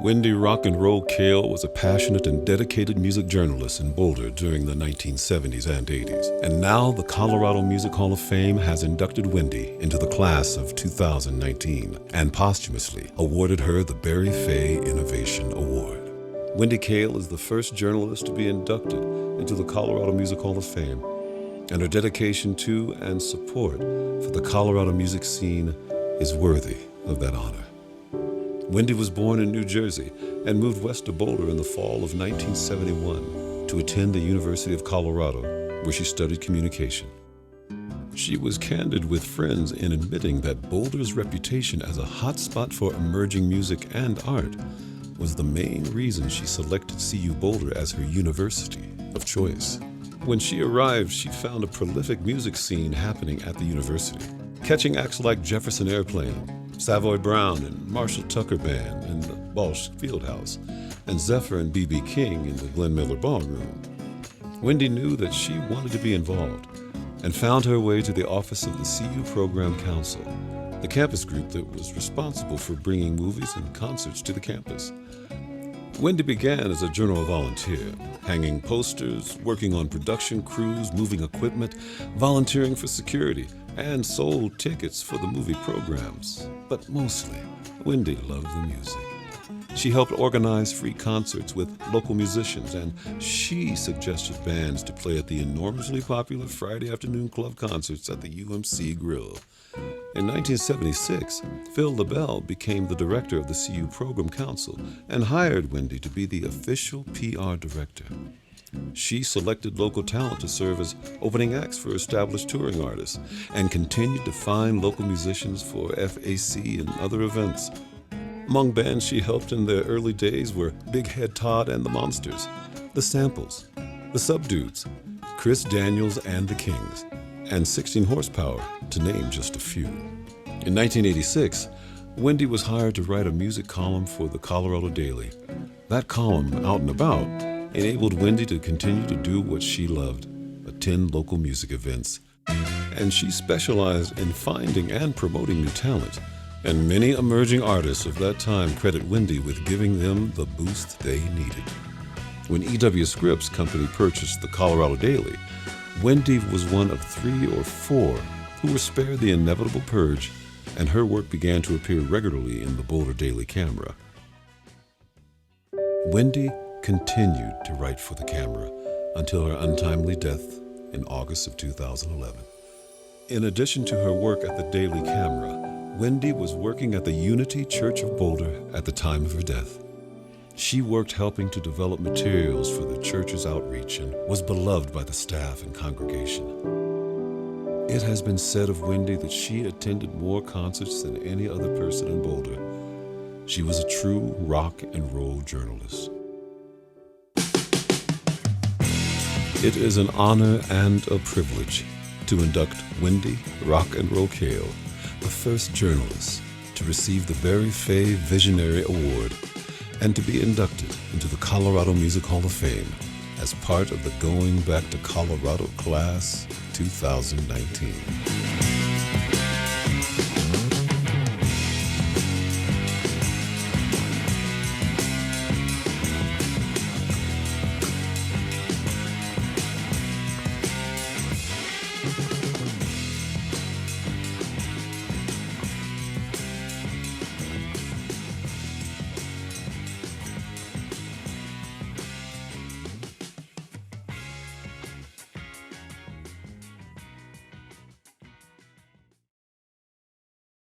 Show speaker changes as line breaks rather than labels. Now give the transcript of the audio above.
Wendy Rock and Roll Kale was a passionate and dedicated music journalist in Boulder during the 1970s and 80s. And now the Colorado Music Hall of Fame has inducted Wendy into the class of 2019 and posthumously awarded her the Barry Fay Innovation Award. Wendy Kale is the first journalist to be inducted into the Colorado Music Hall of Fame, and her dedication to and support for the Colorado music scene is worthy of that honor. Wendy was born in New Jersey and moved west to Boulder in the fall of 1971 to attend the University of Colorado, where she studied communication. She was candid with friends in admitting that Boulder's reputation as a hotspot for emerging music and art was the main reason she selected CU Boulder as her university of choice. When she arrived, she found a prolific music scene happening at the university, catching acts like Jefferson Airplane, Savoy Brown and Marshall Tucker Band in the Balch Fieldhouse, and Zephyr and B.B. King in the Glenn Miller Ballroom. Wendy knew that she wanted to be involved and found her way to the office of the CU Program Council, the campus group that was responsible for bringing movies and concerts to the campus. Wendy began as a general volunteer, hanging posters, working on production crews, moving equipment, volunteering for security, and sold tickets for the movie programs. But mostly, Wendy loved the music. She helped organize free concerts with local musicians, and she suggested bands to play at the enormously popular Friday afternoon club concerts at the UMC Grill. In 1976, Phil LaBelle became the director of the CU Program Council and hired Wendy to be the official PR director. She selected local talent to serve as opening acts for established touring artists and continued to find local musicians for FAC and other events. Among bands she helped in their early days were Big Head Todd and the Monsters, The Samples, The Subdudes, Chris Daniels and the Kings, and 16 Horsepower, to name just a few. In 1986, Wendy was hired to write a music column for the Colorado Daily. That column, Out and About, enabled Wendy to continue to do what she loved, attend local music events. And she specialized in finding and promoting new talent. And many emerging artists of that time credit Wendy with giving them the boost they needed. When E.W. Scripps Company purchased the Colorado Daily, Wendy was one of 3 or 4 who were spared the inevitable purge, and her work began to appear regularly in the Boulder Daily Camera. Wendy continued to write for the camera until her untimely death in August of 2011. In addition to her work at the Daily Camera, Wendy was working at the Unity Church of Boulder at the time of her death. She worked helping to develop materials for the church's outreach and was beloved by the staff and congregation. It has been said of Wendy that she attended more concerts than any other person in Boulder. She was a true rock and roll journalist. It is an honor and a privilege to induct Wendy Rock and Roll Kale, the first journalist to receive the Barry Fay Visionary Award and to be inducted into the Colorado Music Hall of Fame as part of the Going Back to Colorado Class 2019.